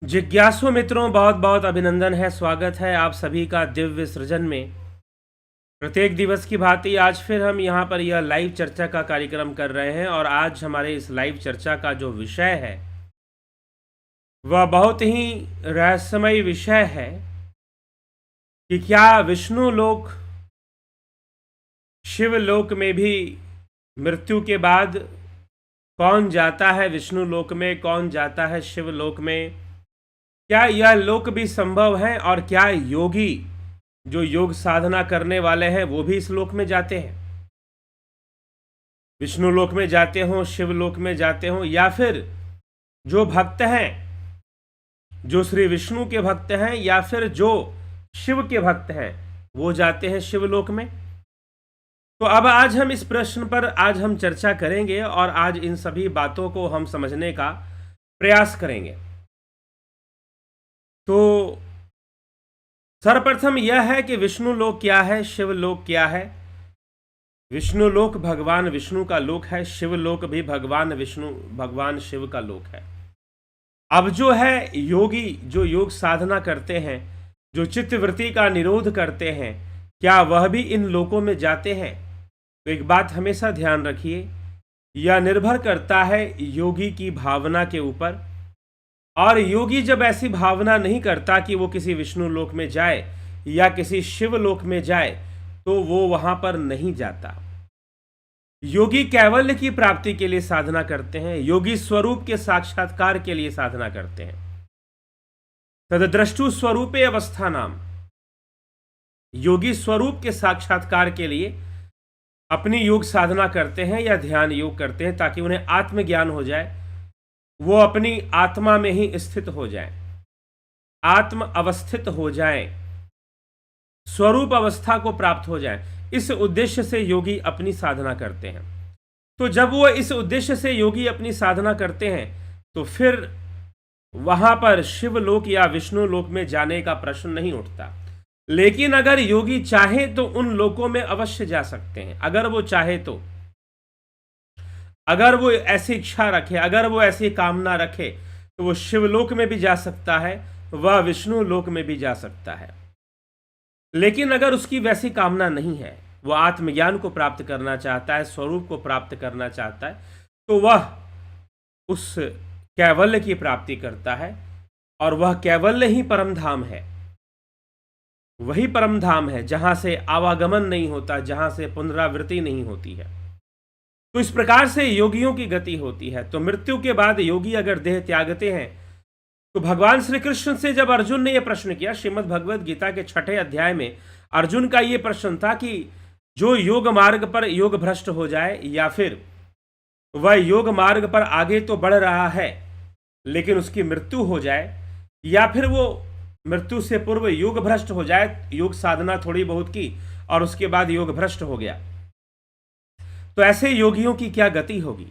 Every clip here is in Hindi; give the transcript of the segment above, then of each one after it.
जिज्ञासु मित्रों, बहुत बहुत अभिनंदन है। स्वागत है आप सभी का दिव्य सृजन में। प्रत्येक दिवस की भांति आज फिर हम यहाँ पर यह लाइव चर्चा का कार्यक्रम कर रहे हैं और आज हमारे इस लाइव चर्चा का जो विषय है वह बहुत ही रहस्यमय विषय है कि क्या विष्णु लोक शिव लोक में भी मृत्यु के बाद कौन जाता है विष्णु लोक में, कौन जाता है शिव लोक में, क्या यह लोक भी संभव है और क्या योगी जो योग साधना करने वाले हैं वो भी इस लोक में जाते हैं, विष्णु लोक में जाते हों, शिव लोक में जाते हों, या फिर जो भक्त हैं, जो श्री विष्णु के भक्त हैं या फिर जो शिव के भक्त हैं वो जाते हैं शिवलोक में। तो अब आज हम इस प्रश्न पर आज हम चर्चा करेंगे और आज इन सभी बातों को हम समझने का प्रयास करेंगे। तो सर्वप्रथम यह है कि विष्णु लोक क्या है, शिव लोक क्या है। विष्णु लोक भगवान विष्णु का लोक है, शिव लोक भी भगवान विष्णु भगवान शिव का लोक है। अब जो है योगी जो योग साधना करते हैं, जो चित्तवृत्ति का निरोध करते हैं, क्या वह भी इन लोकों में जाते हैं? तो एक बात हमेशा ध्यान रखिए, यह निर्भर करता है योगी की भावना के ऊपर। और योगी जब ऐसी भावना नहीं करता कि वो किसी विष्णु लोक में जाए या किसी शिव लोक में जाए तो वो वहां पर नहीं जाता। योगी कैवल्य की प्राप्ति के लिए साधना करते हैं, योगी स्वरूप के साक्षात्कार के लिए साधना करते हैं। तदद्रष्टु स्वरूपे अवस्था नाम, योगी स्वरूप के साक्षात्कार के लिए अपनी योग साधना करते हैं या ध्यान योग करते हैं ताकि उन्हें आत्मज्ञान हो जाए, वो अपनी आत्मा में ही स्थित हो जाए, आत्म अवस्थित हो जाए, स्वरूप अवस्था को प्राप्त हो जाए। इस उद्देश्य से योगी अपनी साधना करते हैं। तो जब वो इस उद्देश्य से योगी अपनी साधना करते हैं तो फिर वहां पर शिव लोक या विष्णु लोक में जाने का प्रश्न नहीं उठता। लेकिन अगर योगी चाहे तो उन लोकों में अवश्य जा सकते हैं। अगर वो चाहे तो, अगर वो ऐसी इच्छा रखे, अगर वो ऐसी कामना रखे तो वो शिवलोक में भी जा सकता है, वह विष्णु लोक में भी जा सकता है। लेकिन अगर उसकी वैसी कामना नहीं है, वो आत्मज्ञान को प्राप्त करना चाहता है, स्वरूप को प्राप्त करना चाहता है, तो वह उस कैवल्य की प्राप्ति करता है और वह कैवल्य ही परम धाम है। वही परम धाम है जहां से आवागमन नहीं होता, जहां से पुनरावृत्ति नहीं होती है। तो इस प्रकार से योगियों की गति होती है। तो मृत्यु के बाद योगी अगर देह त्यागते हैं तो भगवान श्री कृष्ण से जब अर्जुन ने यह प्रश्न किया, श्रीमद् भगवद गीता के 6ठे अध्याय में अर्जुन का यह प्रश्न था कि जो योग मार्ग पर योग भ्रष्ट हो जाए या फिर वह योग मार्ग पर आगे तो बढ़ रहा है लेकिन उसकी मृत्यु हो जाए, या फिर वो मृत्यु से पूर्व योग भ्रष्ट हो जाए, योग साधना थोड़ी बहुत की और उसके बाद योग भ्रष्ट हो गया, तो ऐसे योगियों की क्या गति होगी।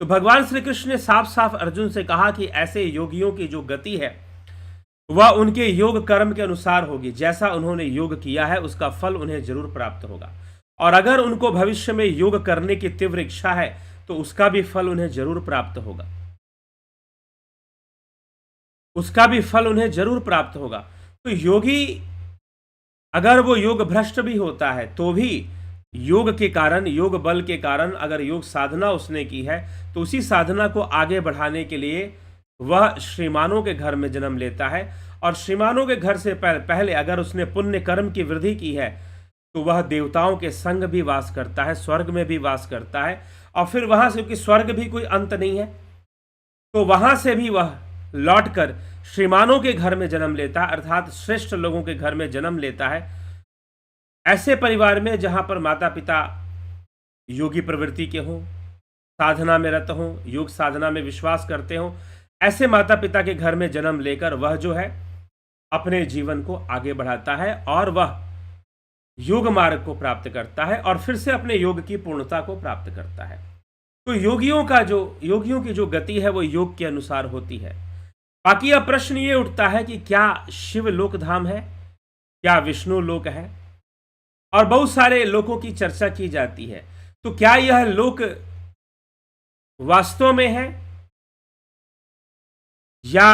तो भगवान श्री कृष्ण ने साफ साफ अर्जुन से कहा कि ऐसे योगियों की जो गति है वह उनके योग कर्म के अनुसार होगी। जैसा उन्होंने योग किया है उसका फल उन्हें जरूर प्राप्त होगा, और अगर उनको भविष्य में योग करने की तीव्र इच्छा है तो उसका भी फल उन्हें जरूर प्राप्त होगा, उसका भी फल उन्हें जरूर प्राप्त होगा। तो योगी अगर वो योग भ्रष्ट भी होता है तो भी योग के कारण, योग बल के कारण अगर योग साधना उसने की है तो उसी साधना को आगे बढ़ाने के लिए वह श्रीमानों के घर में जन्म लेता है। और श्रीमानों के घर से पहले अगर उसने पुण्य कर्म की वृद्धि की है तो वह देवताओं के संग भी वास करता है, स्वर्ग में भी वास करता है, और फिर वहां से, क्योंकि स्वर्ग भी कोई अंत नहीं है, तो वहां से भी वह लौटकर श्रीमानों के घर में जन्म लेता है, अर्थात श्रेष्ठ लोगों के घर में जन्म लेता है। ऐसे परिवार में जहां पर माता पिता योगी प्रवृत्ति के हों, साधना में रत हों, योग साधना में विश्वास करते हों, ऐसे माता पिता के घर में जन्म लेकर वह जो है अपने जीवन को आगे बढ़ाता है और वह योग मार्ग को प्राप्त करता है और फिर से अपने योग की पूर्णता को प्राप्त करता है। तो योगियों की जो गति है वो योग के अनुसार होती है। बाकी अब प्रश्न ये उठता है कि क्या शिव लोक धाम है, क्या विष्णु लोक है, और बहुत सारे लोकों की चर्चा की जाती है। तो क्या यह लोक वास्तव में है या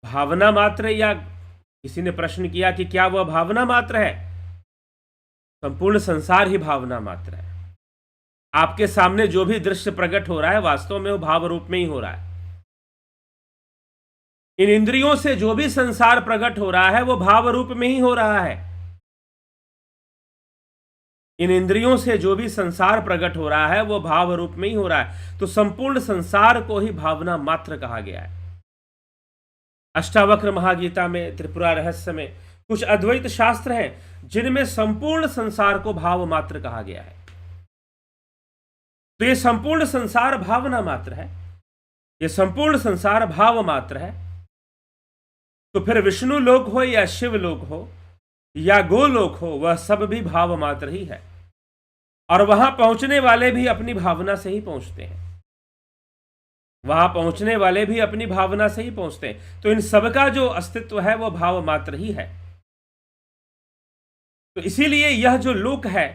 भावना मात्र, या किसी ने प्रश्न किया कि क्या वह भावना मात्र है? संपूर्ण संसार ही भावना मात्र है। आपके सामने जो भी दृश्य प्रकट हो रहा है वास्तव में वो भाव रूप में ही हो रहा है। इन इंद्रियों से जो भी संसार प्रकट हो रहा है वो भाव रूप में ही हो रहा है। इन इंद्रियों से जो भी संसार प्रकट हो रहा है वो भाव रूप में ही हो रहा है। तो संपूर्ण संसार को ही भावना मात्र कहा गया है। अष्टावक्र महागीता में, त्रिपुरा रहस्य में कुछ अद्वैत शास्त्र हैं जिनमें संपूर्ण संसार को भाव मात्र कहा गया है। तो ये संपूर्ण संसार भावना मात्र है, ये संपूर्ण संसार भाव मात्र है। तो फिर विष्णु लोक हो या शिव लोक हो या गोलोक हो, वह सब भी भाव मात्र ही है। और वहां पहुंचने वाले भी अपनी भावना से ही पहुंचते हैं, वहां पहुंचने वाले भी अपनी भावना से ही पहुंचते हैं। तो इन सबका जो अस्तित्व है वो भाव मात्र ही है। तो इसीलिए यह जो लोक है,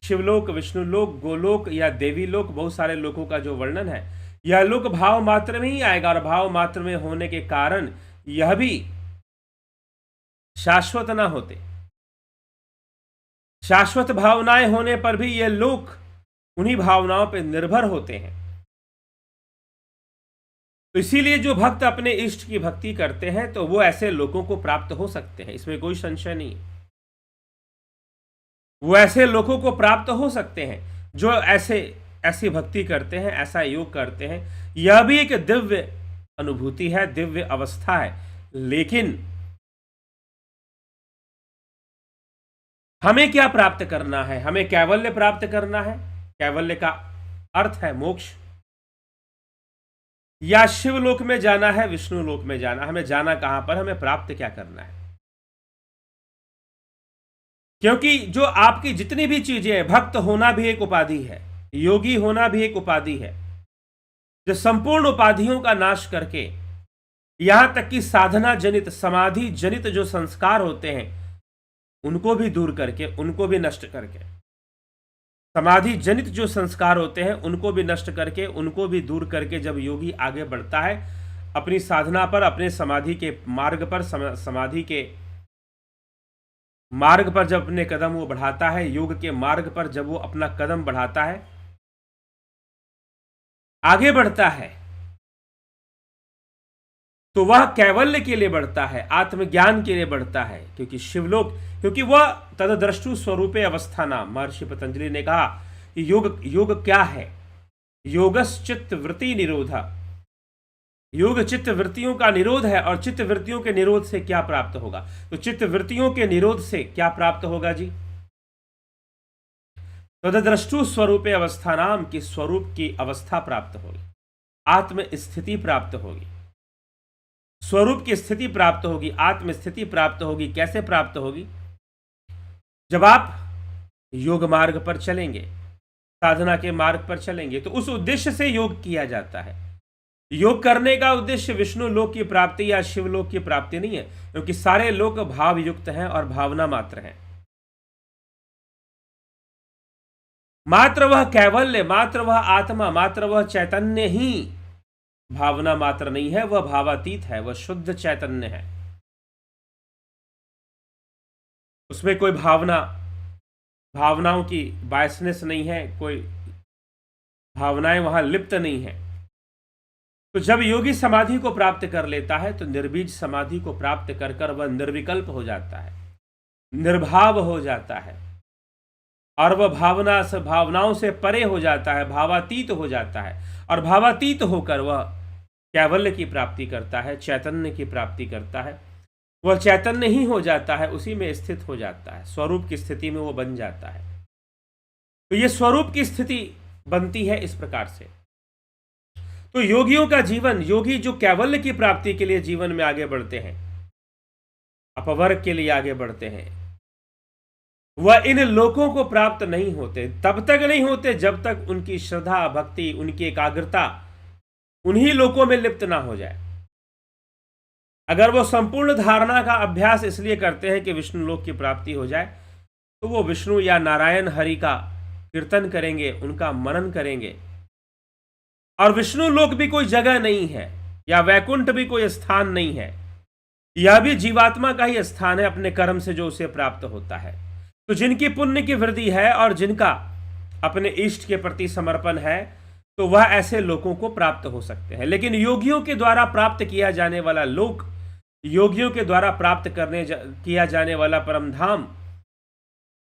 शिवलोक, विष्णु लोक, गोलोक या देवी लोक, बहुत सारे लोकों का जो वर्णन है, यह लोक भाव मात्र में ही आएगा। और भाव मात्र में होने के कारण यह भी शाश्वत ना होते। शाश्वत भावनाएं होने पर भी ये लोक उन्हीं भावनाओं पर निर्भर होते हैं। तो इसीलिए जो भक्त अपने इष्ट की भक्ति करते हैं तो वो ऐसे लोगों को प्राप्त हो सकते हैं, इसमें कोई संशय नहीं। वो ऐसे लोगों को प्राप्त हो सकते हैं जो ऐसी भक्ति करते हैं, ऐसा योग करते हैं। यह भी एक दिव्य अनुभूति है, दिव्य अवस्था है। लेकिन हमें क्या प्राप्त करना है? हमें कैवल्य प्राप्त करना है। कैवल्य का अर्थ है मोक्ष। या शिवलोक में जाना है, विष्णु लोक में जाना। हमें जाना कहां पर, हमें प्राप्त क्या करना है? क्योंकि जो आपकी जितनी भी चीजें हैं, भक्त होना भी एक उपाधि है, योगी होना भी एक उपाधि है, जो संपूर्ण उपाधियों का नाश करके यहां तक कि साधना जनित, समाधि जनित जो संस्कार होते हैं उनको भी दूर करके, उनको भी नष्ट करके, समाधि जनित जो संस्कार होते हैं उनको भी नष्ट करके, उनको भी दूर करके जब योगी आगे बढ़ता है अपनी साधना पर, अपने समाधि के मार्ग पर, समाधि के मार्ग पर जब अपने कदम वो बढ़ाता है, योग के मार्ग पर जब वो अपना कदम बढ़ाता है, आगे बढ़ता है, तो वह कैवल्य के लिए बढ़ता है, आत्मज्ञान के लिए बढ़ता है। क्योंकि शिवलोक, क्योंकि वह तदद्रष्टु स्वरूपे अवस्था नाम, महर्षि पतंजलि ने कहा कि योग क्या है? योगश्चित्त वृत्ति निरोधा। योग चित्त वृत्तियों का निरोध है। और चित्त वृत्तियों के निरोध से क्या प्राप्त होगा? तो चित्त वृत्तियों के निरोध से क्या प्राप्त होगा जी? तदद्रष्टु स्वरूपे अवस्था नाम, की स्वरूप की अवस्था प्राप्त होगी, आत्म स्थिति प्राप्त होगी, स्वरूप की स्थिति प्राप्त होगी, आत्म स्थिति प्राप्त होगी। कैसे प्राप्त होगी? जब आप योग मार्ग पर चलेंगे, साधना के मार्ग पर चलेंगे, तो उस उद्देश्य से योग किया जाता है। योग करने का उद्देश्य विष्णु लोक की प्राप्ति या शिवलोक की प्राप्ति नहीं है, क्योंकि सारे लोक भाव युक्त हैं और भावना मात्र हैं। मात्र वह कैवल्य, मात्र वह आत्मा, मात्र वह चैतन्य ही भावना मात्र नहीं है, वह भावातीत है, वह शुद्ध चैतन्य है। उसमें कोई भावनाओं की बायसनेस नहीं है, कोई भावनाएं वहां लिप्त नहीं है। तो जब योगी समाधि को प्राप्त कर लेता है तो निर्बीज समाधि को प्राप्त कर वह निर्विकल्प हो जाता है, निर्भाव हो जाता है, और वह भावनाओं से परे हो जाता है, भावातीत हो जाता है। और भावातीत होकर वह कैवल्य की प्राप्ति करता है, चैतन्य की प्राप्ति करता है। वह चैतन्य ही हो जाता है, उसी में स्थित हो जाता है, स्वरूप की स्थिति में वो बन जाता है। तो ये स्वरूप की स्थिति बनती है इस प्रकार से। तो योगियों का जीवन, योगी जो कैवल्य की प्राप्ति के लिए जीवन में आगे बढ़ते हैं, अपवर्ग के लिए आगे बढ़ते हैं, वह इन लोकों को प्राप्त नहीं होते। तब तक नहीं होते जब तक उनकी श्रद्धा, भक्ति, उनकी एकाग्रता उन्हीं लोकों में लिप्त ना हो जाए। अगर वो संपूर्ण धारणा का अभ्यास इसलिए करते हैं कि विष्णु लोक की प्राप्ति हो जाए, तो वो विष्णु या नारायण हरि का कीर्तन करेंगे, उनका मनन करेंगे। और विष्णु लोक भी कोई जगह नहीं है, या वैकुंठ भी कोई स्थान नहीं है, यह भी जीवात्मा का ही स्थान है अपने कर्म से जो उसे प्राप्त होता है। तो जिनकी पुण्य की वृद्धि है और जिनका अपने इष्ट के प्रति समर्पण है, तो वह ऐसे लोगों को प्राप्त हो सकते हैं। लेकिन योगियों के द्वारा प्राप्त किया जाने वाला लोक, योगियों के द्वारा प्राप्त किया जाने वाला परम धाम,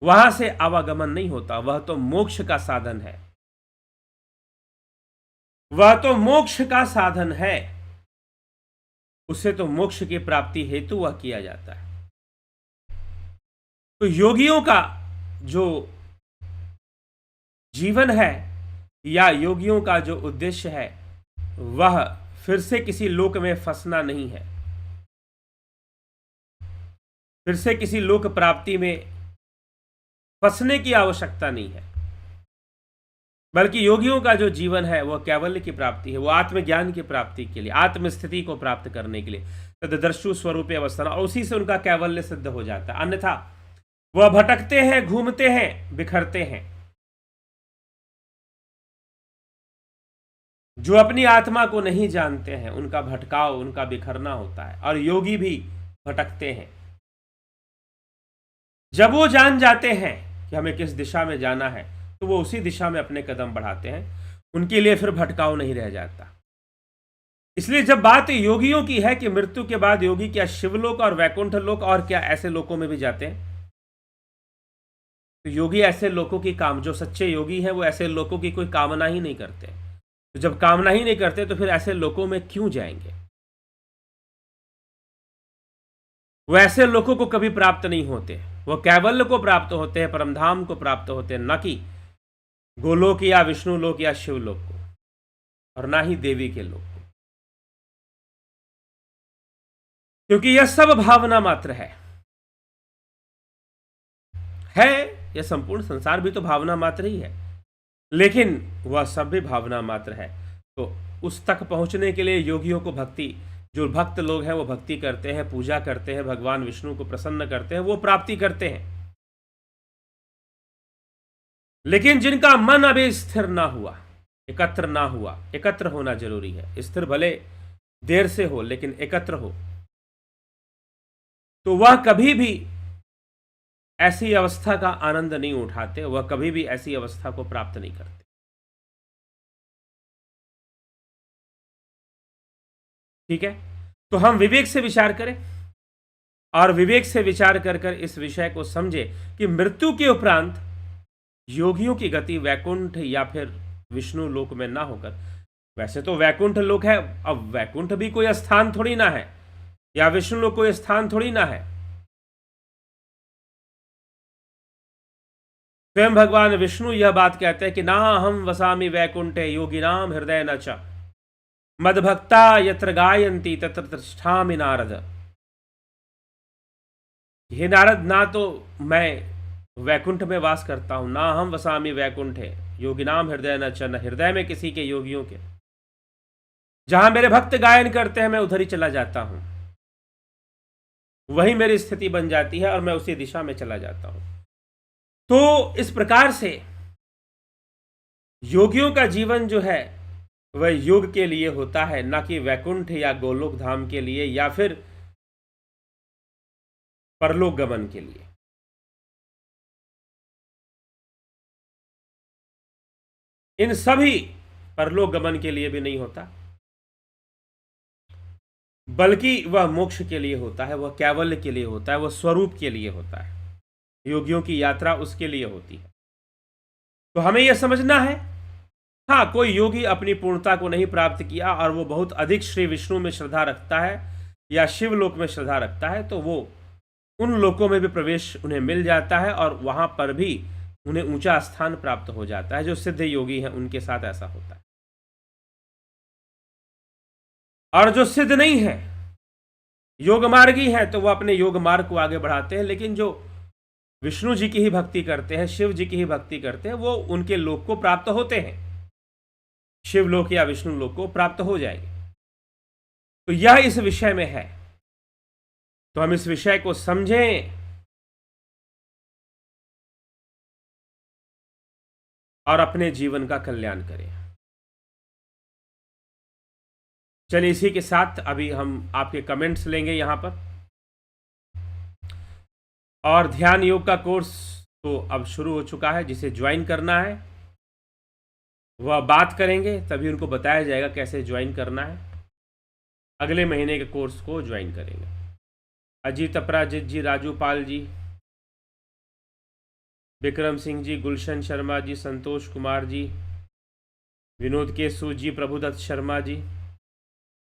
वहां से आवागमन नहीं होता। वह तो मोक्ष का साधन है, वह तो मोक्ष का साधन है। उसे तो मोक्ष की प्राप्ति हेतु वह किया जाता है। तो योगियों का जो जीवन है या योगियों का जो उद्देश्य है, वह फिर से किसी लोक में फंसना नहीं है, फिर से किसी लोक प्राप्ति में फंसने की आवश्यकता नहीं है, बल्कि योगियों का जो जीवन है वह कैवल्य की प्राप्ति है। वो आत्मज्ञान की प्राप्ति के लिए, आत्मस्थिति को प्राप्त करने के लिए, तददर्शु स्वरूप अवस्था, और उसी से उनका कैवल्य सिद्ध हो जाता है। अन्यथा वह भटकते हैं, घूमते हैं, बिखरते हैं। जो अपनी आत्मा को नहीं जानते हैं उनका भटकाव, उनका बिखरना होता है। और योगी भी भटकते हैं। जब वो जान जाते हैं कि हमें किस दिशा में जाना है, तो वो उसी दिशा में अपने कदम बढ़ाते हैं। उनके लिए फिर भटकाव नहीं रह जाता। इसलिए जब बात योगियों की है कि मृत्यु के बाद योगी क्या शिवलोक और वैकुंठ लोक और क्या ऐसे लोकों में भी जाते हैं, तो योगी ऐसे लोगों की जो सच्चे योगी हैं वो ऐसे लोगों की कोई कामना ही नहीं करते। तो जब कामना ही नहीं करते तो फिर ऐसे लोगों में क्यों जाएंगे? वो ऐसे लोगों को कभी प्राप्त नहीं होते। वो कैवल्य को प्राप्त होते हैं, परमधाम को प्राप्त होते हैं, न कि गोलोक या विष्णु लोक या शिवलोक को, और ना ही देवी के लोक को। क्योंकि यह सब भावना मात्र है। यह संपूर्ण संसार भी तो भावना मात्र ही है, लेकिन वह सब भी भावना मात्र है। तो उस तक पहुंचने के लिए योगियों को भक्ति, जो भक्त लोग हैं वो भक्ति करते हैं, पूजा करते हैं, भगवान विष्णु को प्रसन्न करते हैं, वो प्राप्ति करते हैं। लेकिन जिनका मन अभी स्थिर ना हुआ, एकत्र ना हुआ, एकत्र होना जरूरी है। स्थिर भले देर से हो लेकिन एकत्र हो, तो वह कभी भी ऐसी अवस्था का आनंद नहीं उठाते, वह कभी भी ऐसी अवस्था को प्राप्त नहीं करते। ठीक है, तो हम विवेक से विचार करें और विवेक से विचार कर कर इस विषय को समझे कि मृत्यु के उपरांत योगियों की गति वैकुंठ या फिर विष्णु लोक में ना होकर, वैसे तो वैकुंठ लोक है, अब वैकुंठ भी कोई स्थान थोड़ी ना है, या विष्णु लोक कोई स्थान थोड़ी ना है। स्वयं भगवान विष्णु यह बात कहते हैं कि ना हम वसामि वैकुंठे योगिनाम हृदय न च मदभक्ता यत्र गायन्ति तत्र तिष्ठामि नारद। हे नारद, ना तो मैं वैकुंठ में वास करता हूं, ना हम वसामि वैकुंठे योगिनाम हृदय न च, न हृदय में किसी के योगियों के। जहां मेरे भक्त गायन करते हैं मैं उधर ही चला जाता हूं, वही मेरी स्थिति बन जाती है और मैं उसी दिशा में चला जाता हूं। तो इस प्रकार से योगियों का जीवन जो है वह योग के लिए होता है, ना कि वैकुंठ या गोलोक धाम के लिए या फिर परलोक गमन के लिए। इन सभी परलोक गमन के लिए भी नहीं होता, बल्कि वह मोक्ष के लिए होता है, वह कैवल्य के लिए होता है, वह स्वरूप के लिए होता है। योगियों की यात्रा उसके लिए होती है। तो हमें यह समझना है, हाँ, कोई योगी अपनी पूर्णता को नहीं प्राप्त किया और वो बहुत अधिक श्री विष्णु में श्रद्धा रखता है या शिवलोक में श्रद्धा रखता है, तो वो उन लोकों में भी प्रवेश उन्हें मिल जाता है और वहां पर भी उन्हें ऊंचा स्थान प्राप्त हो जाता है। जो सिद्ध योगी हैं उनके साथ ऐसा होता है। और जो सिद्ध नहीं है, योग मार्गी है, तो वह अपने योग मार्ग को आगे बढ़ाते हैं। लेकिन जो विष्णु जी की ही भक्ति करते हैं, शिव जी की ही भक्ति करते हैं, वो उनके लोक को प्राप्त होते हैं, शिवलोक या विष्णु लोक को प्राप्त हो जाएंगे। तो यह इस विषय में है। तो हम इस विषय को समझें और अपने जीवन का कल्याण करें। चलिए, इसी के साथ अभी हम आपके कमेंट्स लेंगे यहां पर। और ध्यान योग का कोर्स तो अब शुरू हो चुका है। जिसे ज्वाइन करना है वह बात करेंगे, तभी उनको बताया जाएगा कैसे ज्वाइन करना है। अगले महीने के कोर्स को ज्वाइन करेंगे। अजीत अपराजित जी, राजू पाल जी, विक्रम सिंह जी, गुलशन शर्मा जी, संतोष कुमार जी, विनोद केसु जी, प्रभुदत्त शर्मा जी,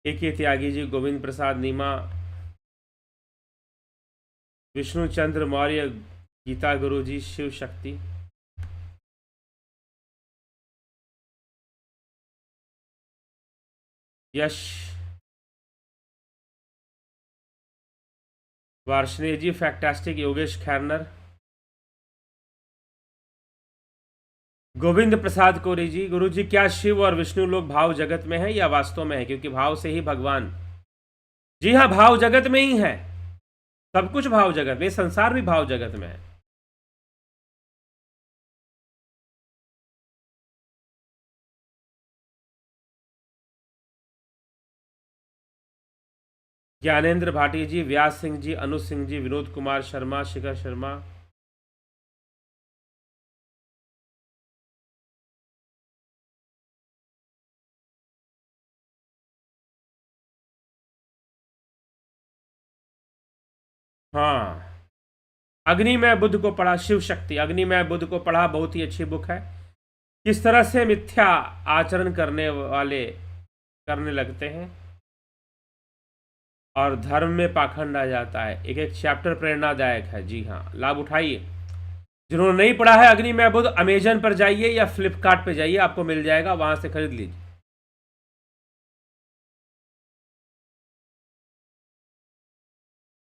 A.K. त्यागी जी, गोविंद प्रसाद नीमा, विष्णु चंद्र मौर्य, गीता गुरु जी, शिव शक्ति, यश, वार्षणेय जी, फैक्टास्टिक, योगेश खैरनर, गोविंद प्रसाद कोरी जी, गुरु जी क्या शिव और विष्णु लोग भाव जगत में है या वास्तव में है? क्योंकि भाव से ही भगवान। जी हाँ, भाव जगत में ही है, सब कुछ भाव जगत में, संसार भी भाव जगत में है। ज्ञानेंद्र भाटी जी, व्यास सिंह जी, अनुज सिंह जी, विनोद कुमार शर्मा, शिखर शर्मा, हाँ, अग्नि में बुद्ध को पढ़ा, शिव शक्ति, अग्नि में बुद्ध को पढ़ा, बहुत ही अच्छी बुक है। किस तरह से मिथ्या आचरण करने वाले करने लगते हैं और धर्म में पाखंड आ जाता है। एक एक चैप्टर प्रेरणादायक है। जी हाँ, लाभ उठाइए। जिन्होंने नहीं पढ़ा है अग्नि में बुद्ध, अमेजन पर जाइए या फ्लिपकार्ट पे जाइए, आपको मिल जाएगा, वहां से खरीद लीजिए।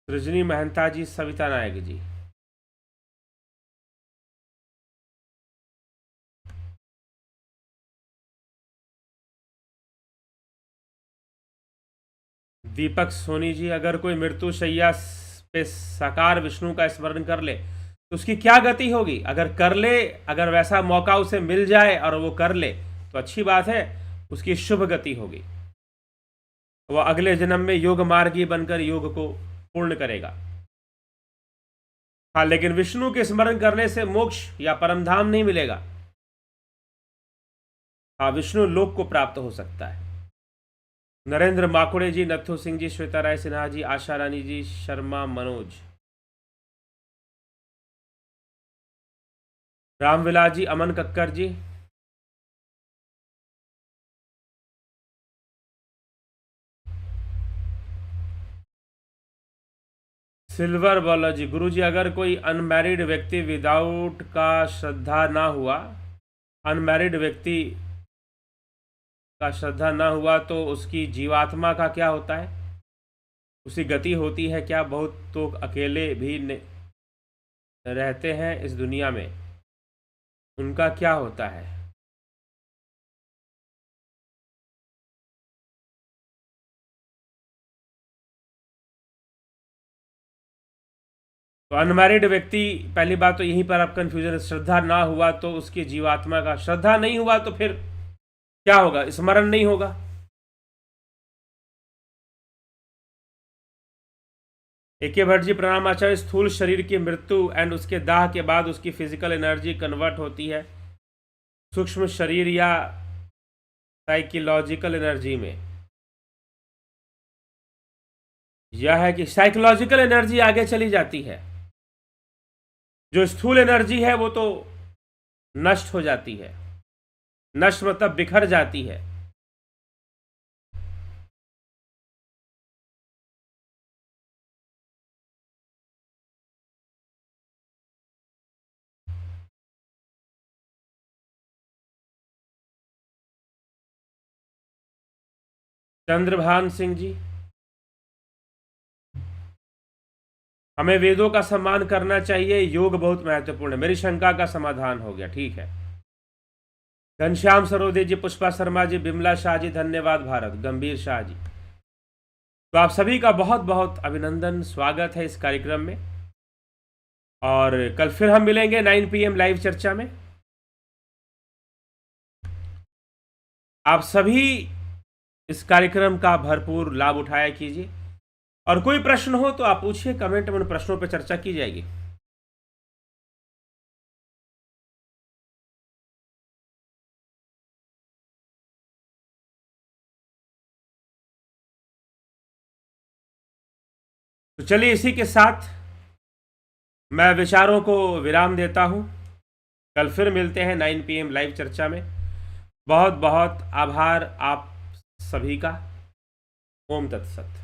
रजनी महंता जी, सविता नायक जी, दीपक सोनी जी, अगर कोई मृत्यु शैया पे साकार विष्णु का स्मरण कर ले तो उसकी क्या गति होगी? अगर कर ले, अगर वैसा मौका उसे मिल जाए और वो कर ले तो अच्छी बात है, उसकी शुभ गति होगी। वह अगले जन्म में योग मार्गी बनकर योग को पूर्ण करेगा। हाँ, लेकिन विष्णु के स्मरण करने से मोक्ष या परमधाम नहीं मिलेगा। हाँ, विष्णु लोक को प्राप्त हो सकता है। नरेंद्र माकुड़े जी, नथु सिंह जी, श्वेता राय सिन्हा जी, आशा रानी जी, शर्मा मनोज, रामविलास जी, अमन कक्कर जी, सिल्वर बालाजी, गुरु जी अगर कोई अनमैरिड व्यक्ति विदाउट का श्रद्धा ना हुआ, अनमैरिड व्यक्ति का श्रद्धा ना हुआ तो उसकी जीवात्मा का क्या होता है? उसकी गति होती है क्या? बहुत तो अकेले भी रहते हैं इस दुनिया में, उनका क्या होता है? तो अनमैरिड व्यक्ति, पहली बात तो यहीं पर आप कंफ्यूजन, श्रद्धा ना हुआ तो उसकी जीवात्मा का, श्रद्धा नहीं हुआ तो फिर क्या होगा? स्मरण नहीं होगा। A.K. भट्ट जी, प्रणाम आचार्य। स्थूल शरीर की मृत्यु एंड उसके दाह के बाद उसकी फिजिकल एनर्जी कन्वर्ट होती है सूक्ष्म शरीर या साइकोलॉजिकल एनर्जी में। यह है कि साइकोलॉजिकल एनर्जी आगे चली जाती है, जो स्थूल एनर्जी है वो तो नष्ट हो जाती है। नष्ट मतलब बिखर जाती है। चंद्रभान सिंह जी, हमें वेदों का सम्मान करना चाहिए, योग बहुत महत्वपूर्ण है। मेरी शंका का समाधान हो गया, ठीक है। घनश्याम सरोदे जी, पुष्पा शर्मा जी, बिमला शाह जी, धन्यवाद भारत, गंभीर शाह जी। तो आप सभी का बहुत बहुत अभिनंदन, स्वागत है इस कार्यक्रम में। और कल फिर हम मिलेंगे 9 PM लाइव चर्चा में। आप सभी इस कार्यक्रम का भरपूर लाभ उठाया कीजिए, और कोई प्रश्न हो तो आप पूछिए, कमेंट में उन प्रश्नों पर चर्चा की जाएगी। तो चलिए इसी के साथ मैं विचारों को विराम देता हूँ। कल फिर मिलते हैं 9 PM लाइव चर्चा में। बहुत बहुत आभार आप सभी का। ओम तत्सत।